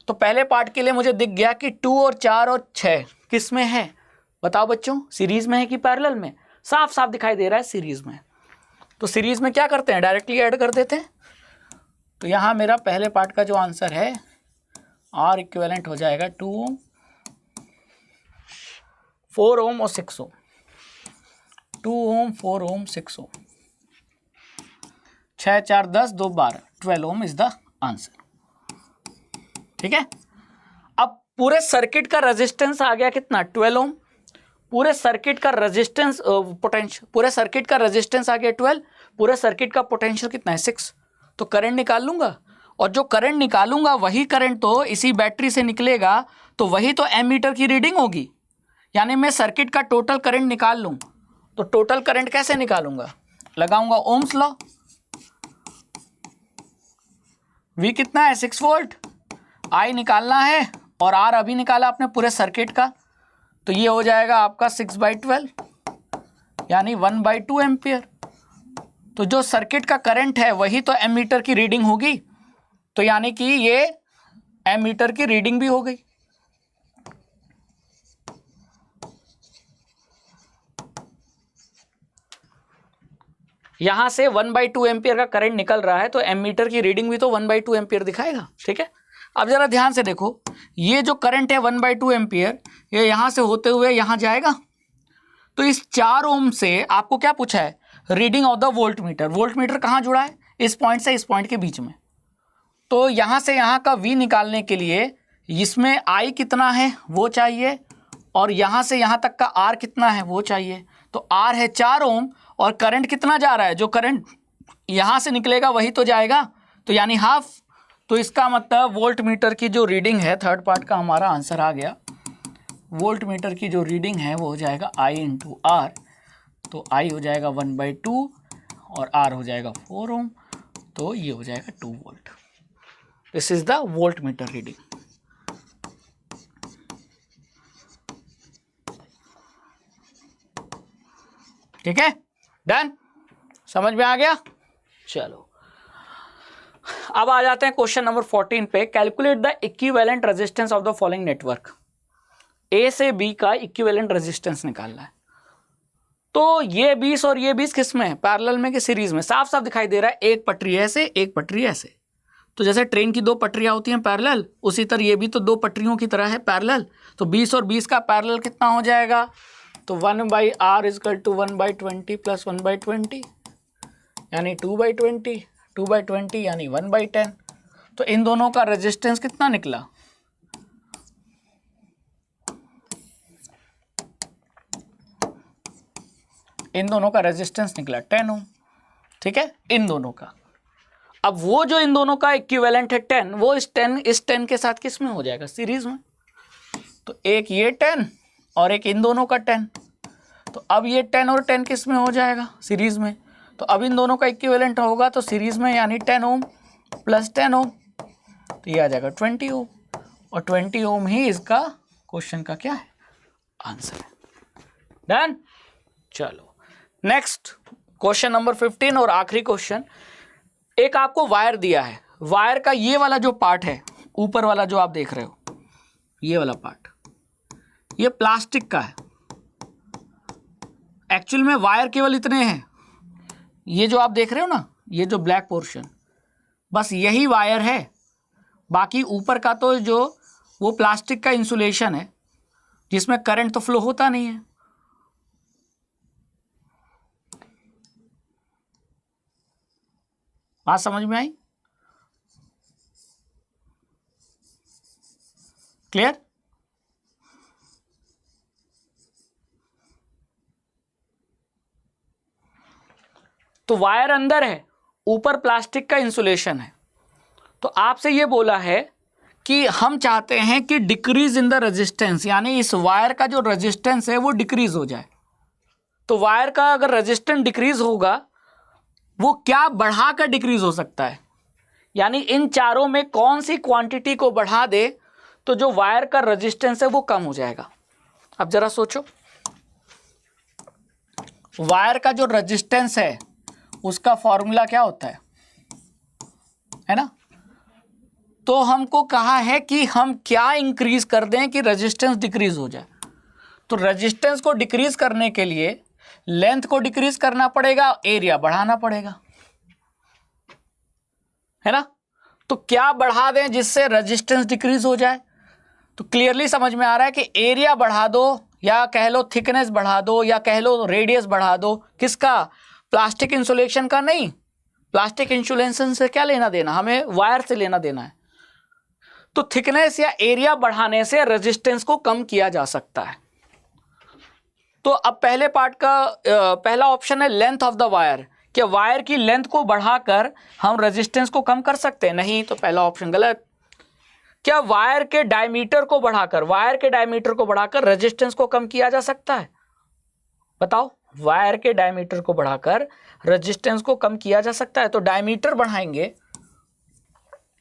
तो पहले पार्ट के लिए मुझे दिख गया कि 2 और 4 और 6 किस में है, बताओ बच्चों, सीरीज में है कि पैरेलल में। साफ साफ दिखाई दे रहा है सीरीज में। तो सीरीज में क्या करते हैं, डायरेक्टली ऐड कर देते हैं। तो यहाँ मेरा पहले पार्ट का जो आंसर है R इक्विवेलेंट हो जाएगा 2 ओम, 4 ओम और 6 ओम। 2 ohm, 4 Om, 6 Om, 6 4 10 2 12, 12 Om is the answer, ठीक है। अब पूरे सर्किट का रेजिस्टेंस आ गया कितना, 12 ओम। पूरे सर्किट का रेजिस्टेंस पोटेंशियल, पूरे सर्किट का रेजिस्टेंस आ गया 12, पूरे सर्किट का पोटेंशियल कितना है 6, तो करंट निकाल लूंगा, और जो करंट निकालूंगा वही करंट तो इसी बैटरी से निकलेगा, तो वही तो एमीटर की रीडिंग होगी। यानी मैं सर्किट का टोटल करंट निकाल लूं, तो टोटल करंट कैसे निकालूंगा, लगाऊंगा ओम्स लॉ, V कितना है 6 वोल्ट, I निकालना है, और R अभी निकाला आपने पूरे सर्किट का, तो ये हो जाएगा आपका 6/12 यानी 1/2 एम्पियर। तो जो सर्किट का करंट है वही तो एमीटर की रीडिंग होगी, तो यानी कि ये एमीटर की रीडिंग भी हो गई। यहां से 1/2 एम्पियर का करंट निकल रहा है, तो एमीटर की रीडिंग भी तो 1/2 एम्पियर दिखाएगा। ठीक है, अब जरा ध्यान से देखो, ये जो करंट है 1/2 एम्पियर, ये यहां से होते हुए यहां जाएगा, तो इस 4 ओम से आपको क्या पूछा है, reading of the volt metre. Volt meter कहाँ जुड़ा है, इस पॉइंट से इस पॉइंट के बीच में, तो यहां से यहां का V निकालने के लिए इसमें I कितना है वो चाहिए, और यहां से यहां तक का R कितना है वो चाहिए। तो R है 4 ओम, और करंट कितना जा रहा है, जो करंट यहां से निकलेगा वही तो जाएगा, तो यानी हाफ। तो इसका मतलब वोल्ट मीटर की जो रीडिंग है, थर्ड पार्ट का हमारा आंसर आ गया, वोल्ट मीटर की जो रीडिंग है वो हो जाएगा I इंटू R, तो I हो जाएगा 1/2 और R हो जाएगा 4 ओम, तो ये हो जाएगा 2 volt. This is the volt meter reading. ठीक है, डन, समझ में आ गया। चलो अब आ जाते हैं क्वेश्चन नंबर 14 पे। Calculate the equivalent resistance of the following network. A से बी का इक्विवेलेंट रेजिस्टेंस निकालना है, तो ये 20 और ये 20 किस में है, पैरेलल में कि सीरीज में। साफ साफ दिखाई दे रहा है, एक पटरी ऐसे एक पटरी ऐसे, तो जैसे ट्रेन की 2 पटरियां होती हैं पैरेलल, उसी तरह ये भी तो 2 पटरियों की तरह है पैरेलल। तो 20 और 20 का पैरेलल कितना हो जाएगा, तो 1/R = 1/20 + 1/20 यानी 2/20, 2/20 यानी 1/10। तो इन दोनों का रेजिस्टेंस कितना निकला, इन दोनों का रेजिस्टेंस निकला 10 ओम। ठीक है, इन दोनों का। अब वो जो इन दोनों का इक्विवेलेंट है 10, वो इस 10 के साथ किस में हो जाएगा, सीरीज में। तो एक ये 10 और एक इन दोनों का 10, तो अब ये 10 और 10 किस में हो जाएगा, सीरीज में। तो अब इन दोनों का इक्विवेलेंट होगा तो सीरीज में, यानी 10 ओम प्लस 10 ओम, तो ये आ जाएगा 20 ओम, और 20 ओम ही इसका क्वेश्चन का क्या है, आंसर है। डन। चलो नेक्स्ट क्वेश्चन नंबर 15 और आखिरी क्वेश्चन। एक आपको वायर दिया है, वायर का ये वाला जो पार्ट है, ऊपर वाला जो आप देख रहे हो, ये वाला पार्ट, ये प्लास्टिक का है। एक्चुअल में वायर केवल इतने हैं, ये जो आप देख रहे हो ना, ये जो ब्लैक पोर्शन, बस यही वायर है। बाकी ऊपर का तो जो वो प्लास्टिक का इंसुलेशन है, जिसमें करंट तो फ्लो होता नहीं है। बात समझ में आई, क्लियर। तो वायर अंदर है, ऊपर प्लास्टिक का इंसुलेशन है। तो आपसे ये बोला है कि हम चाहते हैं कि डिक्रीज इन द रेजिस्टेंस, यानी इस वायर का जो रेजिस्टेंस है वो डिक्रीज हो जाए। तो वायर का अगर रेजिस्टेंस डिक्रीज होगा, वो क्या बढ़ाकर डिक्रीज हो सकता है, यानी इन चारों में कौन सी क्वांटिटी को बढ़ा दे तो जो वायर का रेजिस्टेंस है वो कम हो जाएगा। अब जरा सोचो, वायर का जो रेजिस्टेंस है उसका फॉर्मूला क्या होता है ना। तो हमको कहा है कि हम क्या इंक्रीज कर दें कि रेजिस्टेंस डिक्रीज हो जाए। तो रेजिस्टेंस को डिक्रीज करने के लिए लेंथ को डिक्रीज करना पड़ेगा, एरिया बढ़ाना पड़ेगा, है ना। तो क्या बढ़ा दें जिससे रेजिस्टेंस डिक्रीज हो जाए। तो क्लियरली समझ में आ रहा है कि एरिया बढ़ा दो, या कह लो थिकनेस बढ़ा दो, या कह लो रेडियस बढ़ा दो। किसका, प्लास्टिक इंसुलेशन का नहीं। प्लास्टिक इंसुलेशन से क्या लेना देना, हमें वायर से लेना देना है। तो थिकनेस या एरिया बढ़ाने से रेजिस्टेंस को कम किया जा सकता है। तो अब पहले पार्ट का पहला ऑप्शन है लेंथ ऑफ द वायर, क्या वायर की लेंथ को बढ़ाकर हम रेजिस्टेंस को कम कर सकते हैं? नहीं, तो पहला ऑप्शन गलत। क्या वायर के डायमीटर को बढ़ाकर रेजिस्टेंस को कम किया जा सकता है? बताओ, वायर के डायमीटर को बढ़ाकर रेजिस्टेंस को कम किया जा सकता है? तो डायमीटर बढ़ाएंगे,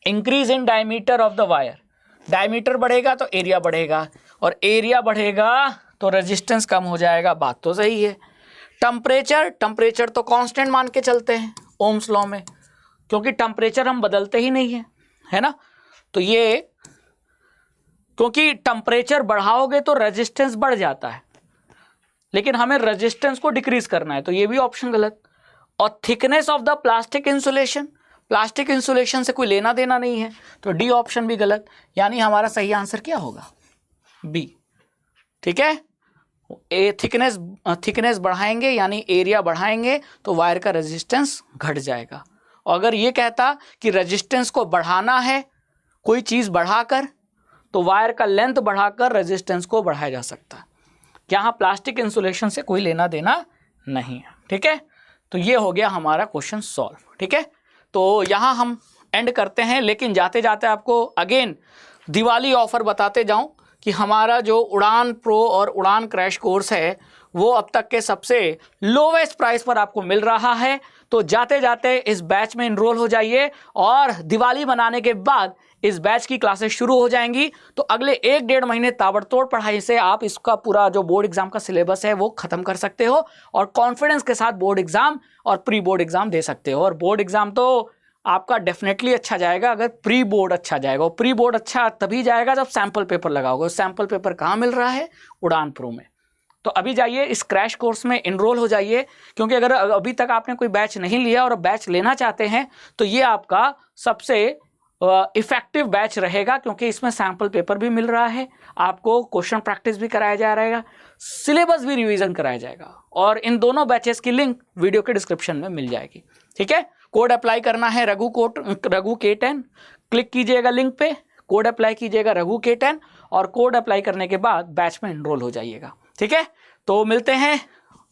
increase in diameter of the wire, diameter बढ़ेगा तो एरिया बढ़ेगा, और एरिया बढ़ेगा तो रेजिस्टेंस कम हो जाएगा। बात तो सही है। टेम्परेचर तो कांस्टेंट मान के चलते हैं ओम्स लॉ में, क्योंकि टेम्परेचर हम बदलते ही नहीं है ना। तो ये, क्योंकि टेम्परेचर बढ़ाओगे तो रेजिस्टेंस बढ़ जाता है, लेकिन हमें रेजिस्टेंस को डिक्रीज करना है, तो ये भी ऑप्शन गलत। और thickness of the plastic insulation से कोई लेना देना नहीं है, तो डी ऑप्शन भी गलत। यानी हमारा सही आंसर क्या होगा? बी। ठीक है, थिकनेस बढ़ाएंगे यानी एरिया बढ़ाएंगे तो वायर का रेजिस्टेंस घट जाएगा। और अगर ये कहता कि रेजिस्टेंस को बढ़ाना है कोई चीज़ बढ़ाकर, तो वायर का लेंथ बढ़ाकर रेजिस्टेंस को बढ़ाया जा सकता है। यहाँ प्लास्टिक इंसुलेशन से कोई लेना देना नहीं है। ठीक है, तो ये हो गया हमारा क्वेश्चन सॉल्व। ठीक है, तो यहाँ हम एंड करते हैं, लेकिन जाते जाते आपको अगेन दिवाली ऑफर बताते जाऊं कि हमारा जो उड़ान प्रो और उड़ान क्रैश कोर्स है वो अब तक के सबसे लोवेस्ट प्राइस पर आपको मिल रहा है। तो जाते जाते इस बैच में इनरोल हो जाइए, और दिवाली मनाने के बाद इस बैच की क्लासेस शुरू हो जाएंगी। तो अगले 1-1.5 महीने ताबड़तोड़ पढ़ाई से आप इसका पूरा जो बोर्ड एग्जाम का सिलेबस है वो खत्म कर सकते हो, और कॉन्फिडेंस के साथ बोर्ड एग्जाम और प्री बोर्ड एग्जाम दे सकते हो। और बोर्ड एग्जाम तो आपका डेफिनेटली अच्छा जाएगा अगर प्री बोर्ड अच्छा जाएगा, और प्री बोर्ड अच्छा तभी जाएगा जब सैम्पल पेपर लगाओगे। सैम्पल पेपर कहाँ मिल रहा है? उड़ान प्रो में। तो अभी जाइए इस क्रैश कोर्स में इनरोल हो जाइए, क्योंकि अगर अभी तक आपने कोई बैच नहीं लिया और बैच लेना चाहते हैं तो ये आपका सबसे इफेक्टिव बैच रहेगा, क्योंकि इसमें सैम्पल पेपर भी मिल रहा है, आपको क्वेश्चन प्रैक्टिस भी कराया जा रहेगा, सिलेबस भी रिवीजन कराया जाएगा, और इन दोनों बैचेस की लिंक वीडियो के डिस्क्रिप्शन में मिल जाएगी। ठीक है, कोड अप्लाई करना है रघु K10, क्लिक कीजिएगा लिंक पे, कोड अप्लाई कीजिएगा रघु K10, और कोड अप्लाई करने के बाद बैच में एनरोल हो जाइएगा। ठीक है, तो मिलते हैं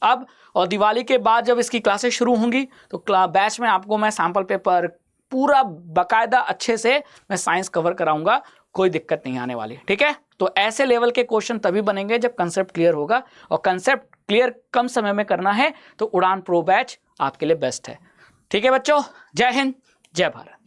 अब, और दिवाली के बाद जब इसकी क्लासेस शुरू होंगी तो बैच में आपको मैं सैम्पल पेपर पूरा बाकायदा अच्छे से मैं साइंस कवर कराऊंगा, कोई दिक्कत नहीं आने वाली। ठीक है, तो ऐसे लेवल के क्वेश्चन तभी बनेंगे जब कंसेप्ट क्लियर होगा, और कंसेप्ट क्लियर कम समय में करना है तो उड़ान प्रो बैच आपके लिए बेस्ट है। ठीक है बच्चों, जय हिंद, जय भारत।